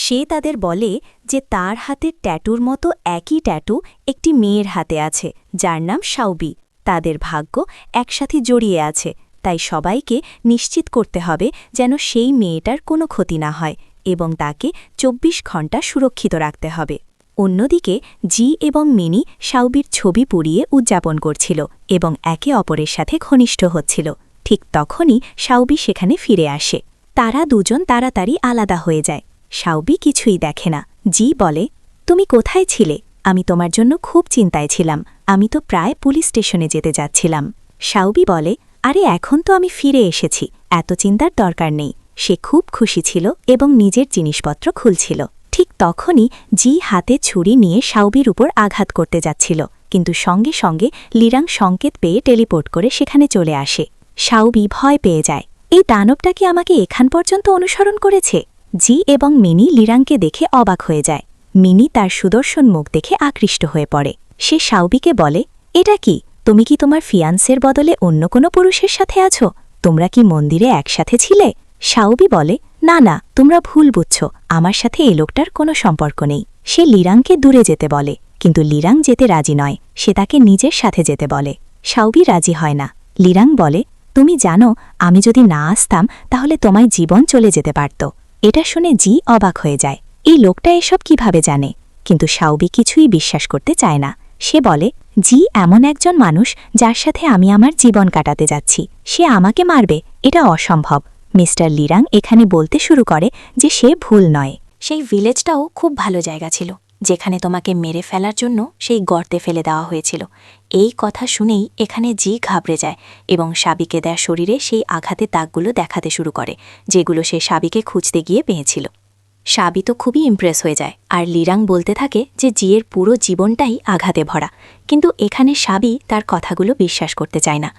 সে তাদের বলে যে তার হাতের ট্যাটুর মতো একই ট্যাটু একটি মেয়ের হাতে আছে যার নাম শাওবি। তাদের ভাগ্য একসাথে জড়িয়ে আছে, তাই সবাইকে নিশ্চিত করতে হবে যেন সেই মেয়েটার কোনো ক্ষতি না হয় এবং তাকে ২৪ ঘণ্টা সুরক্ষিত রাখতে হবে। অন্যদিকে জি এবং মিনি শাওবির ছবি পুড়িয়ে উদযাপন করছিল এবং একে অপরের সাথে ঘনিষ্ঠ হচ্ছিল। ঠিক তখনই শাওবি সেখানে ফিরে আসে। তারা দুজন তাড়াতাড়ি আলাদা হয়ে যায়। শাওবি কিছুই দেখে না। জি বলে, তুমি কোথায় ছিলে? আমি তোমার জন্য খুব চিন্তায় ছিলাম। আমি তো প্রায় পুলিশ স্টেশনে যেতে যাচ্ছিলাম। শাওবি বলে, আরে এখন তো আমি ফিরে এসেছি, এত চিন্তার দরকার নেই। সে খুব খুশি ছিল এবং নিজের জিনিসপত্র খুলছিল। ঠিক তখনই জি হাতে ছুরি নিয়ে শাওবির উপর আঘাত করতে যাচ্ছিল, কিন্তু সঙ্গে সঙ্গে লিরাং সংকেত পেয়ে টেলিপোর্ট করে সেখানে চলে আসে। শাওবি ভয় পেয়ে যায়। এই দানবটা কি আমাকে এখান পর্যন্ত অনুসরণ করেছে? জি এবং মিনি লিরাংকে দেখে অবাক হয়ে যায়। মিনি তার সুদর্শন মুখ দেখে আকৃষ্ট হয়ে পড়ে। সে শাওবিকে বলে, এটা কি? তুমি কি তোমার ফিয়ান্সের বদলে অন্য কোনো পুরুষের সাথে আছো? তোমরা কি মন্দিরে একসাথে ছিলে? শাওবি বলে, না না, তোমরা ভুল বুঝছ, আমার সাথে এই লোকটার কোনো সম্পর্ক নেই। সে লিরাংকে দূরে যেতে বলে, কিন্তু লিরাং যেতে রাজি নয়। সে তাকে নিজের সাথে যেতে বলে। শাওবি রাজি হয় না। লিরাং বলে, তুমি জানো, আমি যদি না আসতাম তাহলে তোমায় জীবন চলে যেতে পারত। এটা শুনে জি অবাক হয়ে যায়। এই লোকটা এসব কিভাবে জানে? কিন্তু শাওবি কিছুই বিশ্বাস করতে চায় না। সে বলে, জি এমন একজন মানুষ যার সাথে আমি আমার জীবন কাটাতে যাচ্ছি। সে আমাকে মারবে, এটা অসম্ভব। মিস্টার লিরাং এখানে বলতে শুরু করে যে সে ভুল নয়। সেই ভিলেজটাও খুব ভালো জায়গা ছিল, যেখানে তোমাকে মেরে ফেলার জন্য সেই গর্তে ফেলে দেওয়া হয়েছিল। এই কথা শুনেই এখানে জি ঘাবড়ে যায় এবং সাবিকে দেয়া শরীরে সেই আঘাতে দাগগুলো দেখাতে শুরু করে, যেগুলো সে সাবিকে খুঁজতে গিয়ে পেয়েছিল। সাবি তো খুবই ইমপ্রেস হয়ে যায়, আর লিরাং বলতে থাকে যে জিয়ের পুরো জীবনটাই আঘাতে ভরা। কিন্তু এখানে সাবি তার কথাগুলো বিশ্বাস করতে চায় না।